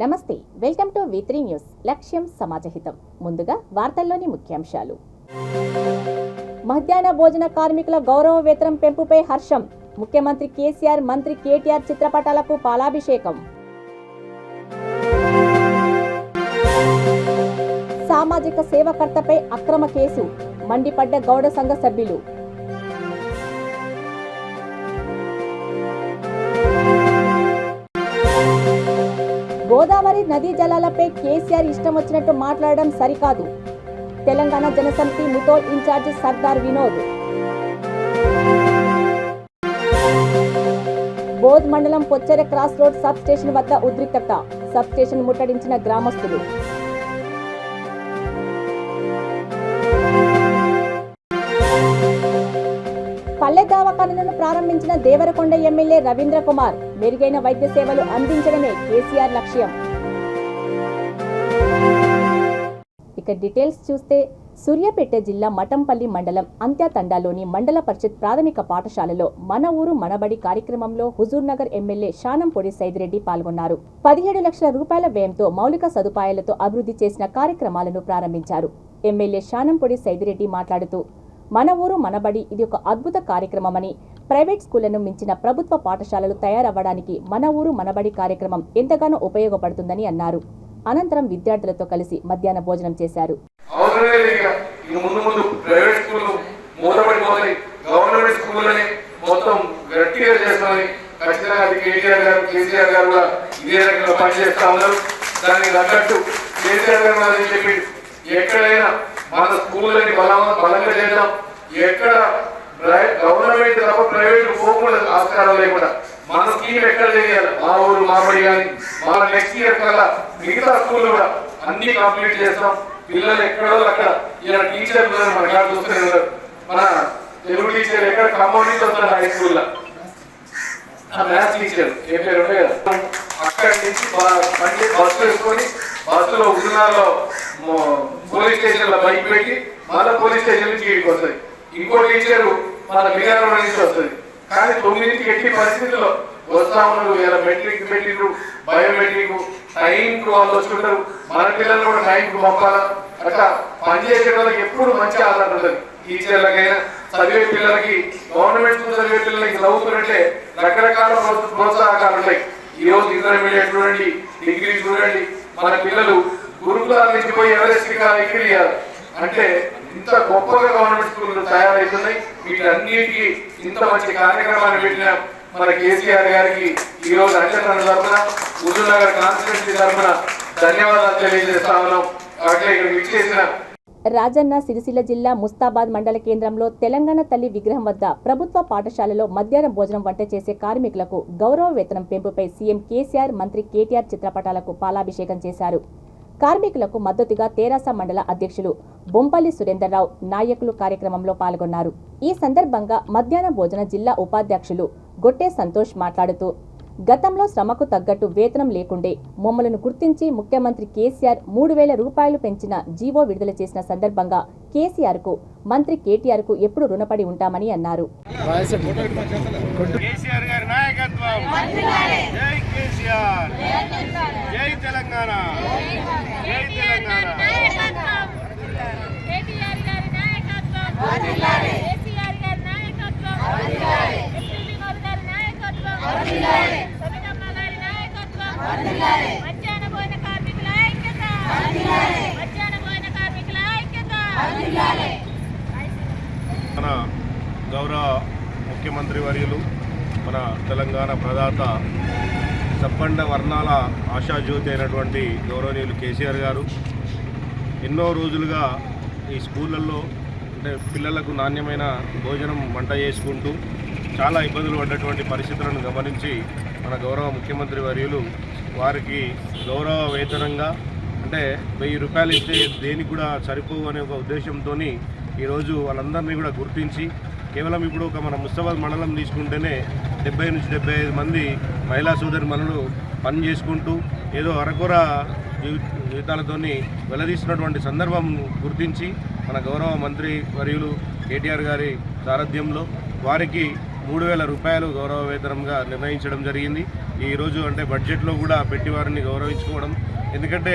నమస్తే, welcome to V3 news. లక్ష్యం సమాజహితం. ముందుగా వార్తల్లోని ముఖ్యాంశాలు. మధ్యాహ్న భోజన కార్మికుల గౌరవ వేతనం పెంపుపై హర్షం. ముఖ్యమంత్రి కేసీఆర్, మంత్రి కేటీఆర్ చిత్రపటాలకు పాలాభిషేకం. సామాజిక సేవకర్తపై అక్రమ కేసు. మండిపడ్డ గౌడ సంఘ సభ్యులు. గోదావరి నదీ జలాలపై కేసీఆర్ ఇష్టం వచ్చినట్టు మాట్లాడడం సరికాదు. తెలంగాణ జనసమితి ముతోల్ ఇన్ఛార్జి సర్దార్ వినోద్. బోధ్ మండలం Pochera cross road sub station వద్ద ఉద్రిక్తత. సబ్ స్టేషన్ ముట్టడించిన గ్రామస్తులు. పల్లె దవాఖానాలను ప్రారంభించిన దేవరకొండ ఎమ్మెల్యే రవీంద్ర కుమార్. మెరుగైన వైద్య సేవలు అందించడమే కేసీఆర్ లక్ష్యం. ఇక డీటెయిల్స్ చూస్తే, సూర్యాపేట జిల్లా మఠంపల్లి మండలం అంత్యాతండాలోని మండల పరిషత్ ప్రాథమిక పాఠశాలలో మన ఊరు మనబడి కార్యక్రమంలో హుజూర్నగర్ ఎమ్మెల్యే శానంపూడి సైదిరెడ్డి పాల్గొన్నారు. 17 లక్షల రూపాయల వ్యయంతో మౌలిక సదుపాయాలతో అభివృద్ధి చేసిన కార్యక్రమాలను ప్రారంభించారు. ఎమ్మెల్యే శానంపూడి సైదిరెడ్డి మాట్లాడుతూ, మన ఊరు మనబడి ఇది ఒక అద్భుత కార్యక్రమమని, ప్రైవేట్ స్కూళ్లను మించిన ప్రభుత్వ పాఠశాలలు తయారవ్వడానికి మన ఊరు మనబడి కార్యక్రమం ఎంతగానో ఉపయోగపడుతుందని అన్నారు. అనంతరం విద్యార్థులతో కలిసి మధ్యాహ్న భోజనం చేశారు. ఎక్కడైనా మన స్కూళ్ళని బలంగా చేద్దాం. ఎక్కడ గవర్నమెంట్ తప్ప ప్రైవేట్ పోకుండా ఆస్కారం లేకుండా మన స్కీమ్ ఎక్కడ చేయాలి, మా ఊరు మాబడి కానీ మన నెక్స్ట్ ఇయర్ కల్లా మిగతా స్కూల్ కూడా అన్ని కంప్లీట్ చేస్తాం. పిల్లలు ఎక్కడో అక్కడ ఇలా టీచర్ మన కాడ చూస్తున్నారు. మన తెలుగు టీచర్ ఎక్కడ ఖమ్మం నుంచి వస్తారు హై స్కూల్లో, మ్యాథ్స్ టీచర్ ఏ పేరు ఉంటే కదా, అక్కడి నుంచి బస్సు వేసుకొని బస్సులో ఉదనాల్లో పోలీస్ స్టేషన్ లో బైక్ పెట్టి మళ్ళీ పోలీస్ స్టేషన్ నుంచి ఇంటికి వస్తుంది. ఇంకో టీచర్ మన బిగారం నుంచి వస్తుంది. కానీ 9కి ఎట్టి పరిస్థితుల్లో వస్తా ఉన్నారు. ఇలా మెట్రిక్ పెట్టిండ్రు, బయోమెట్రిక్ టైంకు వాళ్ళు వచ్చుకుంటారు. మన పిల్లలు కూడా టైంకు పంపాలా. అట్లా పనిచేసే వాళ్ళకి ఎప్పుడు మంచి ఆధారం ఉంటుంది. టీచర్లకైనా చదివే పిల్లలకి, గవర్నమెంట్ స్కూల్ చదివే పిల్లలకి చదువుతున్నట్టే రకరకాల ప్రోత్సాహకాలు ఉంటాయి. ఈ రోజు ఇంటర్మీడియట్ చూడండి, డిగ్రీ చూడండి, మన పిల్లలు గురుకులాల నుంచి పోయి ఎవరెస్ట్ ఎక్కిరి అంటే ఇంత గొప్పగా గవర్నమెంట్ స్కూళ్ళు తయారవుతున్నాయి. వీటన్నిటికీ ఇంత మంచి కార్యక్రమాన్ని పెట్టిన మన కేసీఆర్ గారికి ఈ రోజు అంచనా తరఫున, హుజూర్నగర్ కాన్స్టిట్యూన్సీ తరఫున ధన్యవాదాలు తెలియజేస్తా ఉన్నాం. అట్లే ఇక్కడ విచ్చేసిన రాజన్న సిరిసిల్ల జిల్లా ముస్తాబాద్ మండల కేంద్రంలో తెలంగాణ తల్లి విగ్రహం వద్ద ప్రభుత్వ పాఠశాలలో మధ్యాహ్న భోజనం వంట చేసే కార్మికులకు గౌరవ వేతనం పెంపుపై సీఎం కేసీఆర్, మంత్రి కేటీఆర్ చిత్రపటాలకు పాలాభిషేకం చేశారు. కార్మికులకు మద్దతుగా తెరాస మండల అధ్యక్షులు బొంపల్లి సురేందర్రావు, నాయకులు కార్యక్రమంలో పాల్గొన్నారు. ఈ సందర్భంగా మధ్యాహ్న భోజన జిల్లా ఉపాధ్యక్షులు గొట్టె సంతోష్ మాట్లాడుతూ, గతంలో శ్రమకు తగ్గట్టు వేతనం లేకుండే మమ్మలను గుర్తించి ముఖ్యమంత్రి కేసీఆర్ 3,000 రూపాయలు పెంచిన జీవో విడుదల చేసిన సందర్భంగా కేసీఆర్ కు, మంత్రి కేటీఆర్ కు ఎప్పుడు రుణపడి ఉంటామని అన్నారు. మన గౌరవ ముఖ్యమంత్రి వర్యులు, మన తెలంగాణ ప్రదాత, సబ్బండ వర్ణాల ఆశాజ్యోతి అయినటువంటి గౌరవనీయులు కేసీఆర్ గారు ఎన్నో రోజులుగా ఈ స్కూళ్ళల్లో అంటే పిల్లలకు నాణ్యమైన భోజనం వంట చేసుకుంటూ చాలా ఇబ్బందులు పడ్డటువంటి పరిస్థితులను గమనించి మన గౌరవ ముఖ్యమంత్రి వర్యులు వారికి గౌరవ వేతనంగా అంటే 1000 రూపాయలు ఇస్తే దేనికి కూడా సరిపోవు అనే ఒక ఉద్దేశంతో ఈరోజు వాళ్ళందరినీ కూడా గుర్తించి కేవలం ఇప్పుడు ఒక మన ముస్తాబాద్ మండలం తీసుకుంటేనే 70 నుంచి 75 మంది మహిళా సోదరి మనులు పని చేసుకుంటూ ఏదో అరకొర జీవితాలతో వెల్లదీస్తున్నటువంటి సందర్భం గుర్తించి మన గౌరవ మంత్రి వర్యులు కేటీఆర్ గారి సారథ్యంలో వారికి 3,000 రూపాయలు గౌరవ వేతనంగా నిర్ణయించడం జరిగింది. ఈరోజు అంటే బడ్జెట్లో కూడా పెట్టి వారిని గౌరవించుకోవడం, ఎందుకంటే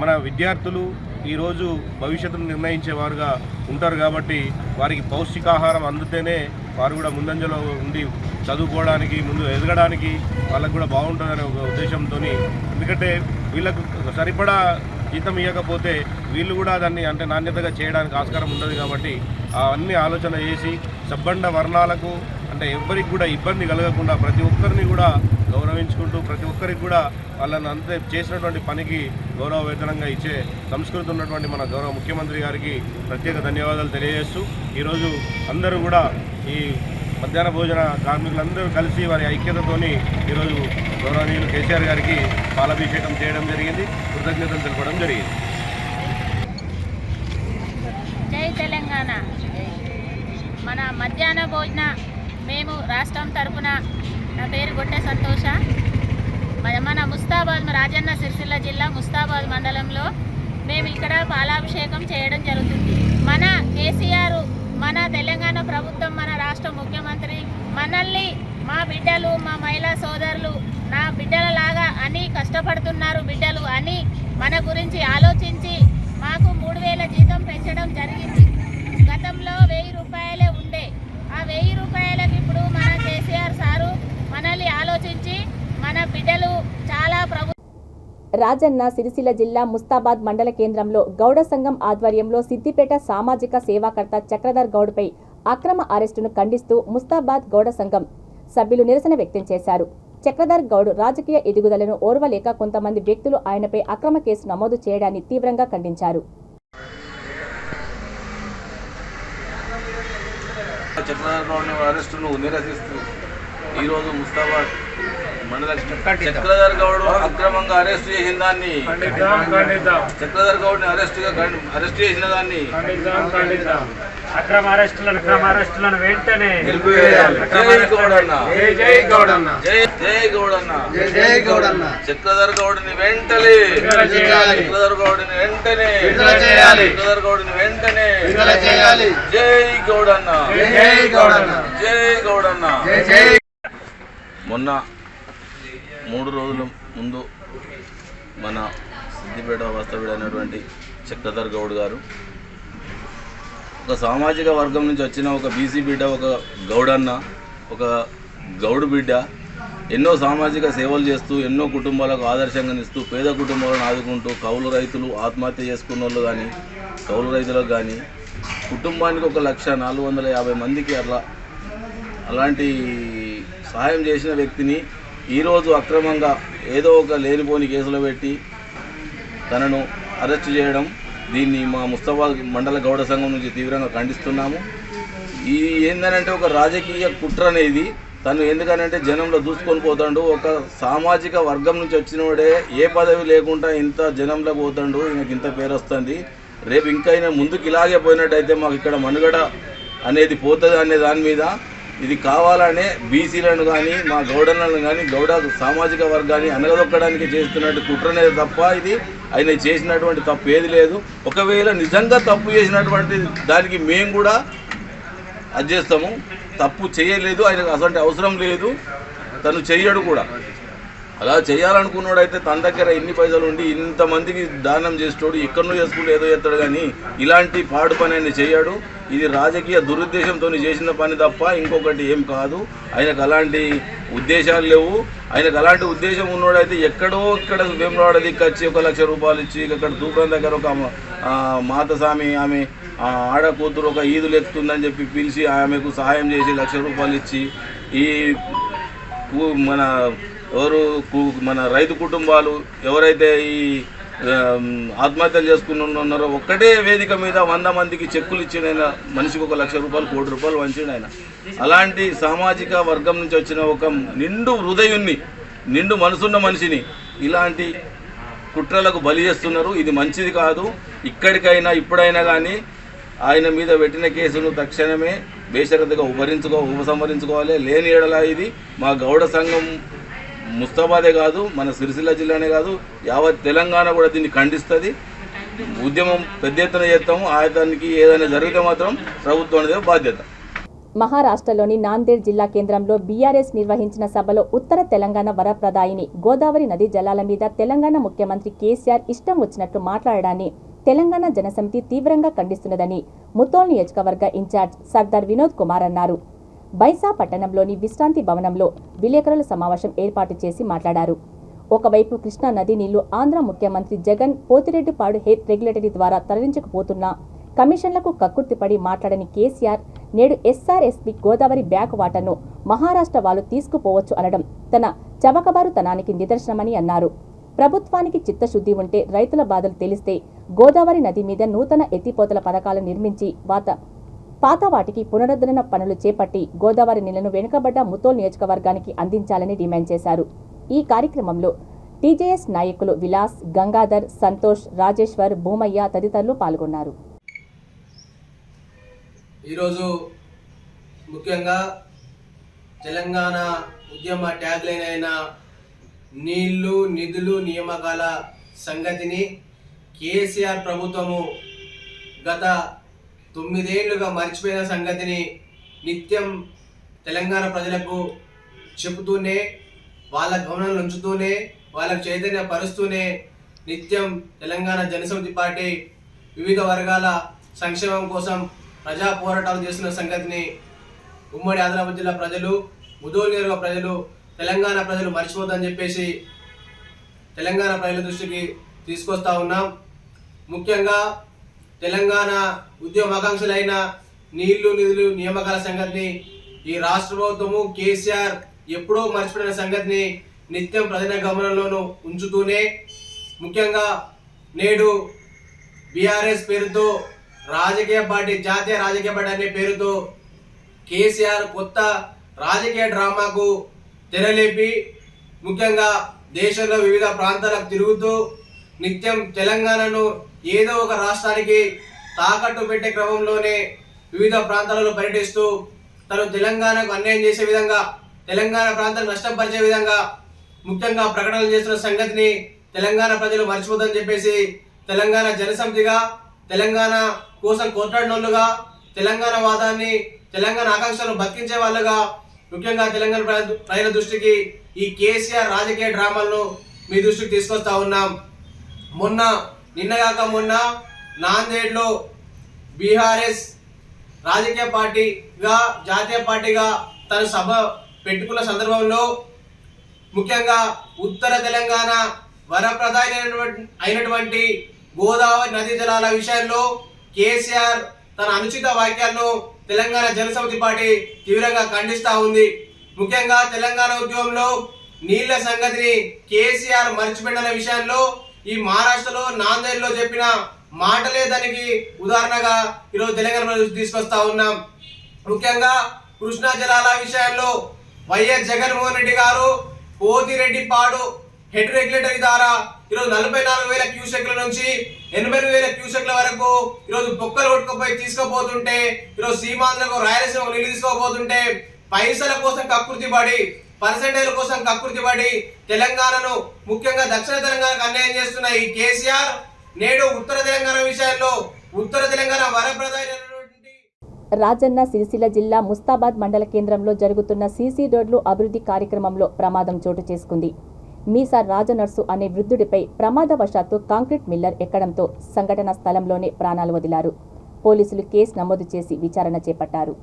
మన విద్యార్థులు ఈరోజు భవిష్యత్తును నిర్ణయించేవారుగా ఉంటారు కాబట్టి వారికి పౌష్టికాహారం అందితేనే వారు కూడా ముందంజలో ఉండి చదువుకోవడానికి, ముందు ఎదగడానికి వాళ్ళకు కూడా బాగుంటుందనే ఒక ఉద్దేశంతో, ఎందుకంటే వీళ్ళకు సరిపడా జీతం ఇవ్వకపోతే వీళ్ళు కూడా దాన్ని అంటే నాణ్యతగా చేయడానికి ఆస్కారం ఉండదు కాబట్టి అవన్నీ ఆలోచన చేసి సబ్బండ వర్ణాలకు అంటే ఎవరికి కూడా ఇబ్బంది కలగకుండా ప్రతి ఒక్కరిని కూడా గౌరవించుకుంటూ ప్రతి ఒక్కరికి కూడా వాళ్ళని అంతే చేసినటువంటి పనికి గౌరవ వేతనంగా ఇచ్చే సంస్కృతి ఉన్నటువంటి మన గౌరవ ముఖ్యమంత్రి గారికి ప్రత్యేక ధన్యవాదాలు తెలియజేస్తూ ఈరోజు అందరూ కూడా ఈ మధ్యాహ్న భోజన కార్మికులందరూ కలిసి వారి ఐక్యతతోని ఈరోజు గౌరవనీయులు కేసీఆర్ గారికి పాలాభిషేకం చేయడం జరిగింది, కృతజ్ఞతలు తెలపడం జరిగింది. జై తెలంగాణ. మన మధ్యాహ్న భోజన మేము రాష్ట్రం తరపున, నా పేరు గొట్టె సంతోష, మన ముస్తాబాద్ రాజన్న సిరిసిల్ల జిల్లా ముస్తాబాద్ మండలంలో మేము ఇక్కడ పాలాభిషేకం చేయడం జరుగుతుంది. మన కేసీఆర్, మన తెలంగాణ ప్రభుత్వం, మన రాష్ట్ర ముఖ్యమంత్రి మనల్ని, మా బిడ్డలు, మా మహిళా సోదరులు నా బిడ్డలలాగా అని కష్టపడుతున్నారు బిడ్డలు అని మన గురించి ఆలోచించి మాకు 3,000 జీతం పెంచడం జరిగింది. గతంలో 1,000 రూపాయలే ఉండే, ఆ 1,000 రూపాయలకి ఇప్పుడు మన కేసీఆర్ సారు మనల్ని ఆలోచించి మన బిడ్డలు చాలా రాజన్న సిరిసిల్ల జిల్లా ముస్తాబాద్ మండల కేంద్రంలో గౌడ సంఘం ఆధ్వర్యంలో సిద్దిపేట సామాజిక సేవాకర్త చక్రధర్ గౌడ్పై అక్రమ అరెస్టును ఖండిస్తూ ముస్తాబాద్ గౌడ సంఘం సభ్యులు నిరసన వ్యక్తం చేశారు. చక్రధర్ గౌడ్ రాజకీయ ఎదుగుదలను ఓర్వలేక కొంతమంది వ్యక్తులు ఆయనపై అక్రమ కేసు నమోదు చేయడాన్ని తీవ్రంగా ఖండించారు. చక్రధర్ గౌడ్ అరెస్టును నిరసిస్తూ ఈరోజు ముస్తాబాద్ మండల చక్రధర్ గౌడ్ అక్రమంగా అరెస్ట్ చేసిన దాన్ని, చక్రధర్ గౌడ్ ని అరెస్ట్ చేసిన దాన్ని అక్రమ అరెస్టులను వెంటనే చక్రధర్ గౌడ్ ని వెంటనే చక్రధర్ గౌడ్ ని వెంటనే చక్రధర్ గౌడ్ ని వెంటనే జై గౌడన్న, జై గౌడన్న. మొన్న 3 రోజుల ముందు మన సిద్దిపేట వాస్తవ్యుడైనటువంటి చక్రధర్ గౌడ్ గారు ఒక సామాజిక వర్గం నుంచి వచ్చిన ఒక బీసీ బిడ్డ, ఒక గౌడన్న, ఒక గౌడు బిడ్డ ఎన్నో సామాజిక సేవలు చేస్తూ ఎన్నో కుటుంబాలకు ఆదర్శంగా నిస్తూ పేద కుటుంబాలను ఆదుకుంటూ కౌలు రైతులు ఆత్మహత్య చేసుకున్న వాళ్ళు కానీ కౌలు రైతులకు కానీ కుటుంబానికి 1,450,000 మందికి అలాంటి సహాయం చేసిన వ్యక్తిని ఈరోజు అక్రమంగా ఏదో ఒక లేనిపోని కేసులో పెట్టి తనను అరెస్ట్ చేయడం, దీన్ని మా ముస్తాబాద్ మండల గౌడ సంఘం నుంచి తీవ్రంగా ఖండిస్తున్నాము. ఇది ఏంటంటే ఒక రాజకీయ కుట్ర అనేది. తను ఎందుకనంటే జనంలో దూసుకొని పోతాడు, ఒక సామాజిక వర్గం నుంచి వచ్చినవాడే ఏ పదవి లేకుండా ఇంత జనంలో పోతాడు, ఈయనకి ఇంత పేరు వస్తుంది. రేపు ఇంకా ముందుకు ఇలాగే పోయినట్టయితే మాకు ఇక్కడ మనుగడ అనేది పోతుంది అనే దాని మీద ఇది కావాలనే బీసీలను కానీ మా గౌడలను కానీ గౌడ సామాజిక వర్గాన్ని అనగదొక్కడానికి చేస్తున్నట్టు కుట్రనే తప్ప ఇది ఆయన చేసినటువంటి తప్పు ఏది లేదు. ఒకవేళ నిజంగా తప్పు చేసినటువంటి దానికి మేము కూడా అది చేస్తాము. తప్పు చేయలేదు, ఆయనకు అసలు అవసరం లేదు, తను చెయ్యడు కూడా. అలా చేయాలనుకున్నాడైతే తన దగ్గర ఎన్ని పైసలు ఉండి ఇంతమందికి దానం చేస్తాడు, ఎక్కడో చేసుకుంటూ ఏదో చేస్తాడు, కానీ ఇలాంటి పాడు పని ఆయన చేయడు. ఇది రాజకీయ దురుద్దేశంతో చేసిన పని తప్ప ఇంకొకటి ఏం కాదు. ఆయనకు అలాంటి ఉద్దేశాలు లేవు. ఆయనకు అలాంటి ఉద్దేశం ఉన్నోడైతే ఎక్కడో ఇక్కడ వేమరాడ దిక్కొచ్చి 1,00,000 రూపాయలు ఇచ్చి ఇక్కడ తూప్రం దగ్గర ఒక మాతస్వామి ఆమె ఆడ కూతురు ఒక ఈదులు ఎక్కుతుందని చెప్పి పిలిచి ఆమెకు సహాయం చేసి 1,00,000 రూపాయలు ఇచ్చి ఈ మన రైతు కుటుంబాలు ఎవరైతే ఈ ఆత్మహత్యలు చేసుకున్నారో ఒక్కటే వేదిక మీద 100 మందికి చెక్కులు ఇచ్చిన ఆయన, మనిషికి 1,00,000 రూపాయలు, 1 కోటి రూపాయలు వంచాడు ఆయన. అలాంటి సామాజిక వర్గం నుంచి వచ్చిన ఒక నిండు హృదయుణ్ణి, నిండు మనసున్న మనిషిని ఇలాంటి కుట్రలకు బలి చేస్తున్నారు. ఇది మంచిది కాదు. ఇక్కడికైనా ఇప్పుడైనా కానీ ఆయన మీద పెట్టిన కేసును తక్షణమే బేషరతుగా ఉపసంహరించుకోవాలి. లేని ఎడల ఇది మా గౌడ సంఘం ముస్తాబాదే కాదు, మన సిరిసిల్ల జిల్లానే కాదు, యావత్ తెలంగాణ కూడా దీన్ని ఖండిస్తుంది. ఉద్యమం పెద్ద ఎత్తున చేస్తాము. ఆయతానికి ఏదైనా జరిగితే మాత్రం ప్రభుత్వం అనేది బాధ్యత. మహారాష్ట్రలోని నాందేడ్ జిల్లా కేంద్రంలో బీఆర్ఎస్ నిర్వహించిన సభలో ఉత్తర తెలంగాణ వరప్రదాయిని గోదావరి నదీ జలాల మీద తెలంగాణ ముఖ్యమంత్రి కేసీఆర్ ఇష్టం వచ్చినట్లు మాట్లాడడాన్ని తెలంగాణ జనసమితి తీవ్రంగా ఖండిస్తున్నదని ముథోల్ నియోజకవర్గ ఇన్ఛార్జ్ సర్దార్ వినోద్ కుమార్ అన్నారు. బైసా పట్టణంలోని విశ్రాంతి భవనంలో విలేకరుల సమావేశం ఏర్పాటు చేసి మాట్లాడారు. ఒకవైపు కృష్ణా నదీ నీళ్లు ఆంధ్ర ముఖ్యమంత్రి జగన్ పోతిరెడ్డిపాడు హెడ్ రెగ్యులేటరీ ద్వారా తరలించకపోతున్నా కమిషన్లకు కక్కుర్తిపడి మాట్లాడని కేసీఆర్ నేడు ఎస్ఆర్ఎస్పీ గోదావరి బ్యాక్ వాటర్ను మహారాష్ట్ర వాళ్ళు తీసుకుపోవచ్చు అనడం తన చవకబారుతనానికి నిదర్శనమని అన్నారు. ప్రభుత్వానికి చిత్తశుద్ధి ఉంటే రైతుల బాధలు తెలిస్తే గోదావరి నది మీద నూతన ఎత్తిపోతల పథకాలు నిర్మించి పాత వాటికి పునరుద్ధరణ పనులు చేపట్టి గోదావరి నీళ్లను వెనుకబడ్డ ముథోల్ నియోజకవర్గానికి అందించాలని డిమాండ్ చేశారు. ఈ కార్యక్రమంలో టీజేఎస్ నాయకులు విలాస్, గంగాధర్, సంతోష్, రాజేశ్వర్, భూమయ్య తదితరులు పాల్గొన్నారు. ఈరోజు ముఖ్యంగా తెలంగాణ ఉద్యమ ట్యాగ్లైన్ అయిన నీళ్లు, నిధులు, నియామకాల సంగతిని కేసీఆర్ ప్రభుత్వము గత 9 ఏళ్లుగా మర్చిపోయిన సంగతిని నిత్యం తెలంగాణ ప్రజలకు చెబుతూనే, వాళ్ళ గమనంలో ఉంచుతూనే, వాళ్ళకు చైతన్య పరుస్తూనే నిత్యం తెలంగాణ జనసమితి పార్టీ వివిధ వర్గాల సంక్షేమం కోసం ప్రజా పోరాటాలు చేస్తున్న సంగతిని ఉమ్మడి ఆదిలాబాద్ జిల్లా ప్రజలు, ముథోల్ నియోజకవర్గ ప్రజలు, తెలంగాణ ప్రజలు మర్చిపోద్దని చెప్పేసి తెలంగాణ ప్రజల దృష్టికి తీసుకొస్తా ఉన్నాం. ముఖ్యంగా తెలంగాణ ఉద్యమాకాంక్షలైన నీళ్లు, నిధులు, నియామకాల సంగతిని ఈ రాష్ట్ర ప్రభుత్వము కేసీఆర్ ఎప్పుడో మర్చిపోయిన సంగతిని నిత్యం ప్రజల గమనంలోనూ ఉంచుతూనే, ముఖ్యంగా నేడు బీఆర్ఎస్ పేరుతో రాజకీయ పార్టీ, జాతీయ రాజకీయ పార్టీ అనే పేరుతో కేసీఆర్ కొత్త రాజకీయ డ్రామాకు తెరలేపి ముఖ్యంగా దేశంలో వివిధ ప్రాంతాలకు తిరుగుతూ నిత్యం తెలంగాణను ఏదో ఒక రాష్ట్రానికి తాకట్టు పెట్టే క్రమంలోనే వివిధ ప్రాంతాలలో పర్యటిస్తూ తను తెలంగాణకు అన్యాయం చేసే విధంగా, తెలంగాణ ప్రాంతాన్ని నష్టపరిచే విధంగా ముఖ్యంగా ప్రకటనలు చేస్తున్న సంగతిని తెలంగాణ ప్రజలు మర్చిపోదని చెప్పేసి తెలంగాణ జనసమితిగా, తెలంగాణ కోసం కొట్లాడినోళ్ళుగా, తెలంగాణ వాదాన్ని, తెలంగాణ ఆకాంక్షలను బతికించే వాళ్ళుగా ముఖ్యంగా తెలంగాణ ప్రజల దృష్టికి ఈ కేసీఆర్ రాజకీయ డ్రామాలను మీ దృష్టికి తీసుకొస్తా ఉన్నాం. నిన్నగాక మొన్న నాందేడ్లో బీఆర్ఎస్ రాజకీయ పార్టీగా, జాతీయ పార్టీగా తన సభ పెట్టుకున్న సందర్భంలో ముఖ్యంగా ఉత్తర తెలంగాణ వరప్రదాయి అయినటువంటి గోదావరి నదీ జలాల విషయంలో కేసీఆర్ తన అనుచిత వ్యాఖ్యలను తెలంగాణ జనసమితి పార్టీ తీవ్రంగా ఖండిస్తా ఉంది. ముఖ్యంగా తెలంగాణ ఉద్యమంలో నీళ్ల సంగతిని కేసీఆర్ మర్చిపోయిన విషయంలో ఈ మహారాష్ట్రలో నాందేడ్లో చెప్పిన మాటలే దానికి ఉదాహరణగా ఈరోజు తెలంగాణ తీసుకొస్తా ఉన్నాం. ముఖ్యంగా కృష్ణా జలాల విషయంలో వైఎస్ జగన్మోహన్ రెడ్డి గారు పోతిరెడ్డిపాడు హెడ్ రెగ్యులేటరీ ద్వారా ఈరోజు 44,000 క్యూసెక్ల నుంచి 80,000 క్యూసెక్ల వరకు ఈరోజు బొక్కలు కొట్టుకుపోయి తీసుకుపోతుంటే, ఈరోజు సీమాంధ్రకు, రాయలసీమకు నీళ్లు తీసుకోపోతుంటే పైసల కోసం కక్కుర్తి పడి, పర్సెంటేజ్ల కోసం కక్కుర్తి పడి తెలంగాణను, ముఖ్యంగా దక్షిణ తెలంగాణకు అన్యాయం చేస్తున్న ఈ కేసీఆర్ నేడు ఉత్తర తెలంగాణ విషయాల్లో ఉత్తర తెలంగాణ వరప్రదాయి రాజన్న సిరిసిల్ల జిల్లా ముస్తాబాద్ మండల కేంద్రంలో జరుగుతున్న సీసీ రోడ్లు అభివృద్ధి కార్యక్రమంలో ప్రమాదం చోటు చేసుకుంది. మీసా రాజనర్సు అనే వృద్ధుడిపై ప్రమాదవశాత్తు కాంక్రీట్ మిల్లర్ ఎక్కడంతో సంఘటన స్థలంలోనే ప్రాణాలు వదిలారు. పోలీసులు కేసు నమోదు చేసి విచారణ చేపట్టారు.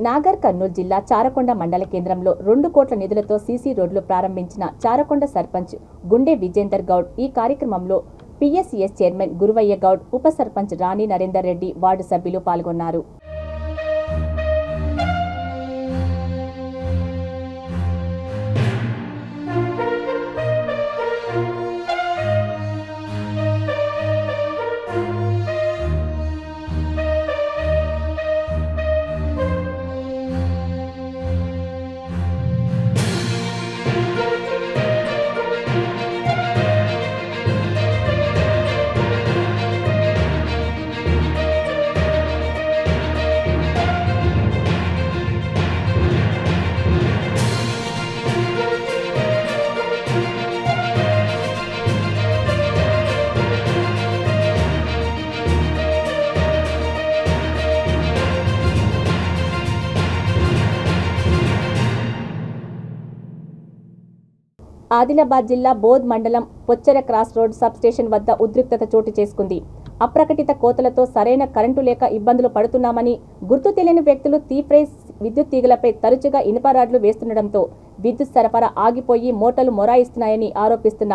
నాగర్ కర్నూలు జిల్లా చారకొండ మండల కేంద్రంలో 2 కోట్ల నిధులతో సీసీ రోడ్లు ప్రారంభించిన చారకొండ సర్పంచ్ గుండె విజేందర్ గౌడ్ ఈ కార్యక్రమంలో పిఎస్సిఎస్ చైర్మన్ గురువయ్య గౌడ్, ఉప సర్పంచ్ రాణి నరేందర్ రెడ్డి, వార్డు సభ్యులు పాల్గొన్నారు. ఆదిలాబాద్ జిల్లా బోధ్ మండలం Pochera cross road sub station వద్ద ఉద్రిక్తత చోటు చేసుకుంది. అప్రకటిత కోతలతో సరైన కరెంటు లేక ఇబ్బందులు పడుతున్నామని, గుర్తు తెలియని వ్యక్తులు తీఫ్రేస్ విద్యుత్ తీగలపై తరచుగా ఇనుప రాడ్లు వేస్తుండటంతో విద్యుత్ సరఫరా ఆగిపోయి మోటార్లు మొరాయిస్తున్నాయని ఆరోపిస్తున్న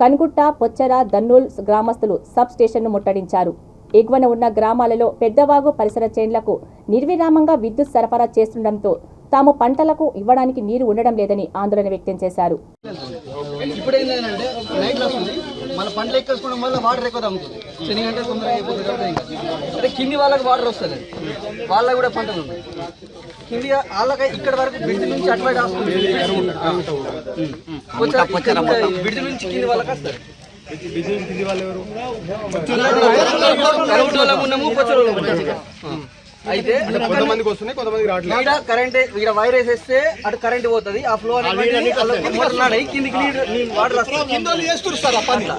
కన్గుట్ట, పొచ్చెర, దన్నూల్ గ్రామస్తులు సబ్ స్టేషన్ను ముట్టడించారు. ఎగువన ఉన్న గ్రామాలలో పెద్దవాగు పరిసర చేన్లకు నిర్విరామంగా విద్యుత్ సరఫరా చేస్తుండటంతో తాము పంటలకు ఇవ్వడానికి నీరు ఉండడం లేదని ఆందోళన వ్యక్తం చేశారు. ఇప్పుడు ఏంటంటే నైట్ వస్తుంది, మన పంటలు ఎక్కేసుకోవడం వల్ల వాటర్ ఎక్కువ తగ్గుతుంది. శనిగంటే తొందరగా అయిపోతుంది. అంటే కింది వాళ్ళకి వాటర్ వస్తుంది, వాళ్ళకి కూడా పంటలు ఉన్నాయి. కింది వాళ్ళకి ఇక్కడ వరకు బిడ్డ నుంచి అట్లా బిడ్డ నుంచి కింది వాళ్ళకి వస్తారు. అయితే కొంతమందికి వస్తున్నాయి, కొంతమందికి రావట్లేదు. ఇక్కడ కరెంట్, ఇక్కడ వైర్ వేసేస్తే అటు కరెంట్ పోతుంది. ఆ ఫ్లో అనేది కిందికి వాటర్ వస్తుంది. కింద చేస్తారు ఆ పంట.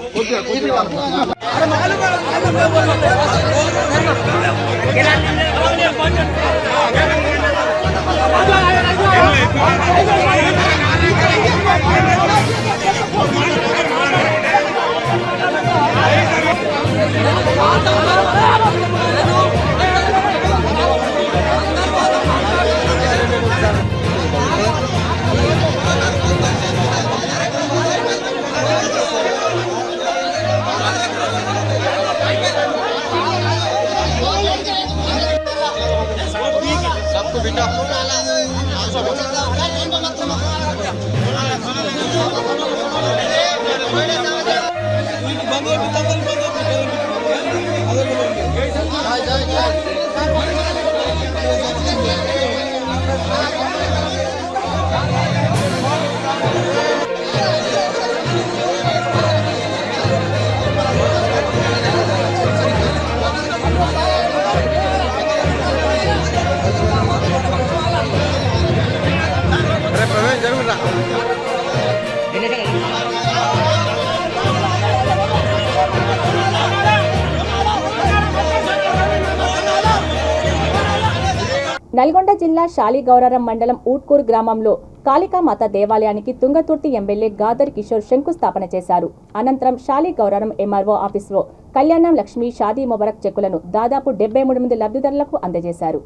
నల్గొండ జిల్లా శాలిగౌరారం మండలం ఊట్కూరు గ్రామంలో కాళికామాత దేవాలయానికి తుంగతుర్తి ఎమ్మెల్యే గాదర్ కిషోర్ శంకుస్థాపన చేశారు. అనంతరం శాలిగౌరారం ఎంఆర్ఓ ఆఫీసులో కళ్యాణం లక్ష్మి షాదీ ముబారక్ చెక్కులను దాదాపు 73 మంది లబ్ధిదారులకు అందజేశారు.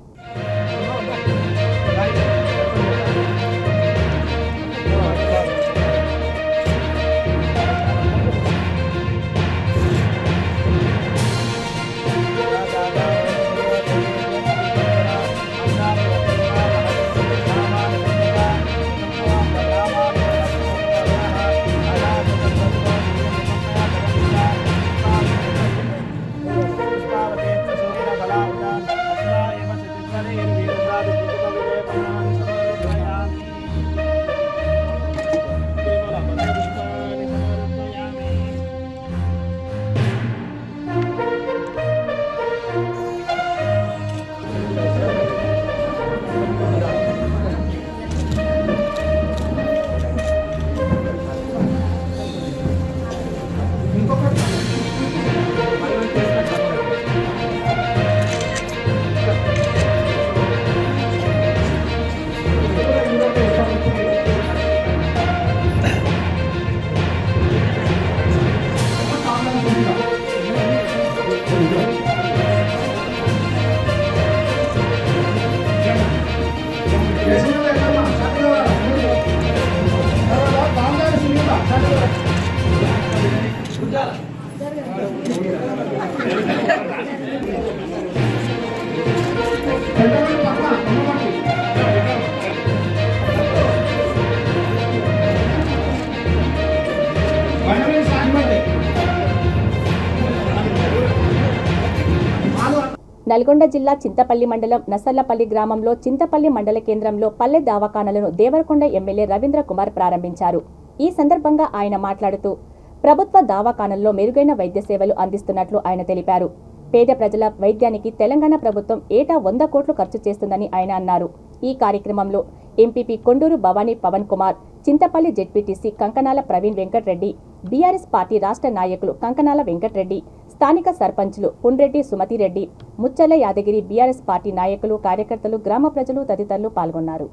బలా నల్గొండ జిల్లా చింతపల్లి మండలం నసర్లపల్లి గ్రామంలో చింతపల్లి మండల కేంద్రంలో పల్లె దవాఖానాలను దేవరకొండ ఎమ్మెల్యే రవీంద్ర కుమార్ ప్రారంభించారు. ఈ సందర్భంగా ఆయన మాట్లాడుతూ ప్రభుత్వ దవాఖానాల్లో మెరుగైన వైద్య సేవలు అందిస్తున్నట్లు ఆయన తెలిపారు. పేద ప్రజల వైద్యానికి తెలంగాణ ప్రభుత్వం ఏటా 100 కోట్లు ఖర్చు చేస్తుందని ఆయన అన్నారు. ఈ కార్యక్రమంలో MPP Konduru Bhavani Pavan Kumar, Chintapalli ZPTC Kankanala Praveen Venkatareddy, BRS party రాష్ట్ర నాయకులు కంకనాల వెంకటరెడ్డి, స్థానిక సర్పంచులు పుండ్రెడ్డి సుమతిరెడ్డి, ముచ్చల యాదగిరి, బీఆర్ఎస్ పార్టీ నాయకులు, కార్యకర్తలు, గ్రామ ప్రజలు తదితరులు పాల్గొన్నారు.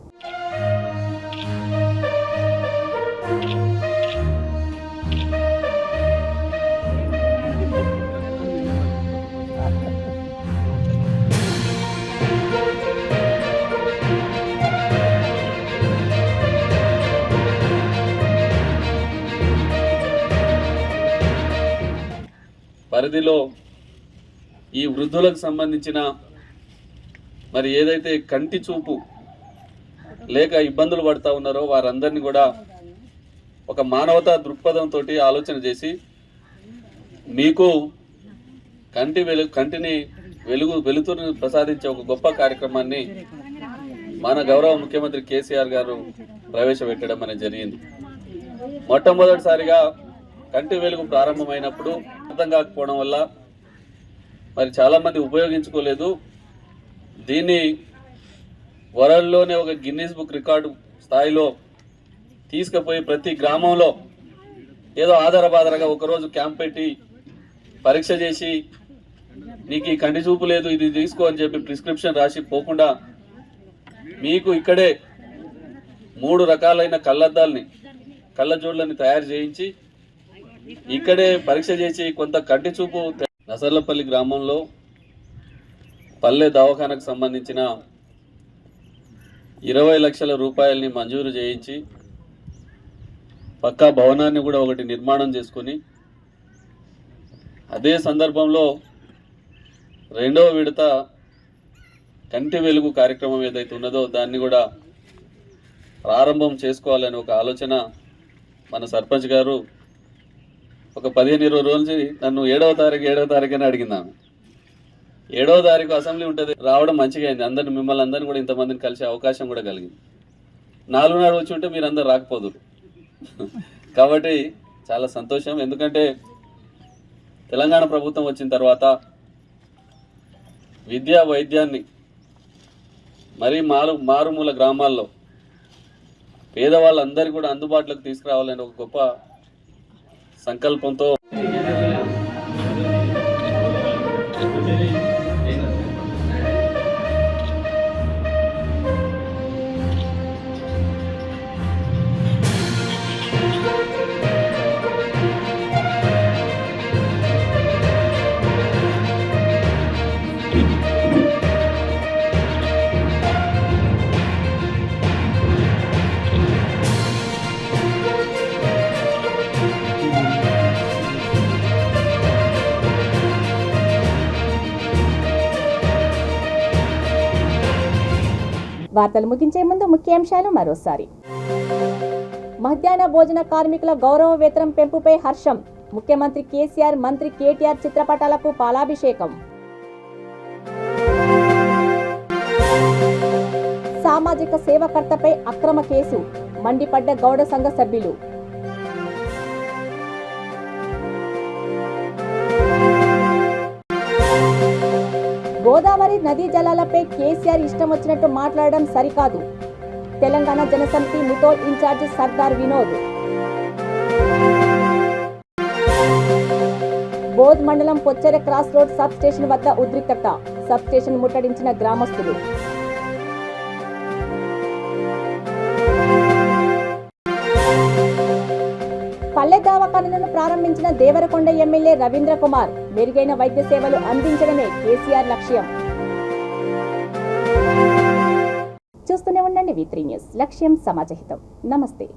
పరిధిలో ఈ వృద్ధులకు సంబంధించిన మరి ఏదైతే కంటి చూపు లేక ఇబ్బందులు పడుతూ ఉన్నారో వారందరినీ కూడా ఒక మానవతా దృక్పథంతో ఆలోచన చేసి మీకు కంటిని వెలుతురుని ప్రసాదించే ఒక గొప్ప కార్యక్రమాన్ని మన గౌరవ ముఖ్యమంత్రి కేసీఆర్ గారు ప్రవేశపెట్టడం అనేది జరిగింది. మొట్టమొదటిసారిగా కంటి వెలుగు ప్రారంభమైనప్పుడు అర్థం కాకపోవడం వల్ల మరి చాలామంది ఉపయోగించుకోలేదు. దీన్ని వరల్డ్లోనే ఒక గిన్నీస్ బుక్ రికార్డు స్థాయిలో తీసుకుపోయి ప్రతి గ్రామంలో ఏదో ఆధారబాధరగా ఒకరోజు క్యాంప్ పెట్టి పరీక్ష చేసి నీకు ఈ కంటి చూపు లేదు ఇది తీసుకో అని చెప్పి ప్రిస్క్రిప్షన్ రాసి పోకుండా మీకు ఇక్కడే 3 రకాలైన కళ్ళజోడ్లని తయారు చేయించి ఇక్కడే పరీక్ష చేసి కొంత కంటి చూపు. నసర్లపల్లి గ్రామంలో పల్లె దవాఖానకు సంబంధించిన 20 లక్షల రూపాయలని మంజూరు చేయించి పక్కా భవనాన్ని కూడా ఒకటి నిర్మాణం చేసుకుని అదే సందర్భంలో 2వ విడత కంటి వెలుగు కార్యక్రమం ఏదైతే ఉన్నదో దాన్ని కూడా ప్రారంభం చేసుకోవాలని ఒక ఆలోచన మన సర్పంచ్ గారు ఒక 15-20 రోజుల నుంచి నన్ను 7వ తారీఖు అని అడిగిందాము. 7వ తారీఖు అసెంబ్లీ ఉంటుంది, రావడం మంచిగా అయింది. మిమ్మల్ని అందరినీ కూడా ఇంతమందిని కలిసే అవకాశం కూడా కలిగింది. 4 నాడు వచ్చి ఉంటే మీరు అందరు రాకపోదురు. కాబట్టి చాలా సంతోషం. ఎందుకంటే తెలంగాణ ప్రభుత్వం వచ్చిన తర్వాత విద్యా వైద్యాన్ని మరీ మారుమూల గ్రామాల్లో పేదవాళ్ళందరికీ కూడా అందుబాటులోకి తీసుకురావాలని ఒక గొప్ప సంకల్పంతో వార్తలు ముగించే ముందు ముఖ్యాంశాలు మరోసారి. మధ్యాహ్న భోజన కార్మికుల గౌరవ వేతనం పెంపుపై హర్షం. ముఖ్యమంత్రి కేసీఆర్, మంత్రి కేటీఆర్ చిత్రపటాలకు పాలాభిషేకం. సామాజిక సేవకర్తపై అక్రమ కేసు, మండిపడ్డ గౌడ సంఘ సభ్యులు. గోదావరి నదీ జలాలపై కేసీఆర్ ఇష్టం వచ్చినట్టు మాట్లాడడం సరికాదు. తెలంగాణ జనసమితి ముతోల్ ఇన్ఛార్జి సర్దార్ వినోద్. బోధ్ మండలం Pochera cross road sub station వద్ద ఉద్రిక్తత, సబ్ స్టేషన్ ముట్టడించిన గ్రామస్తులు. పల్లె దవాఖానాలను ప్రారంభించిన దేవరకొండ ఎమ్మెల్యే రవీంద్ర కుమార్, మెరుగైన వైద్య సేవలు అందించడమే కేసీఆర్ లక్ష్యం. చూస్తూనే ఉండండి V3 న్యూస్, లక్ష్యం సమాజహితం. నమస్తే.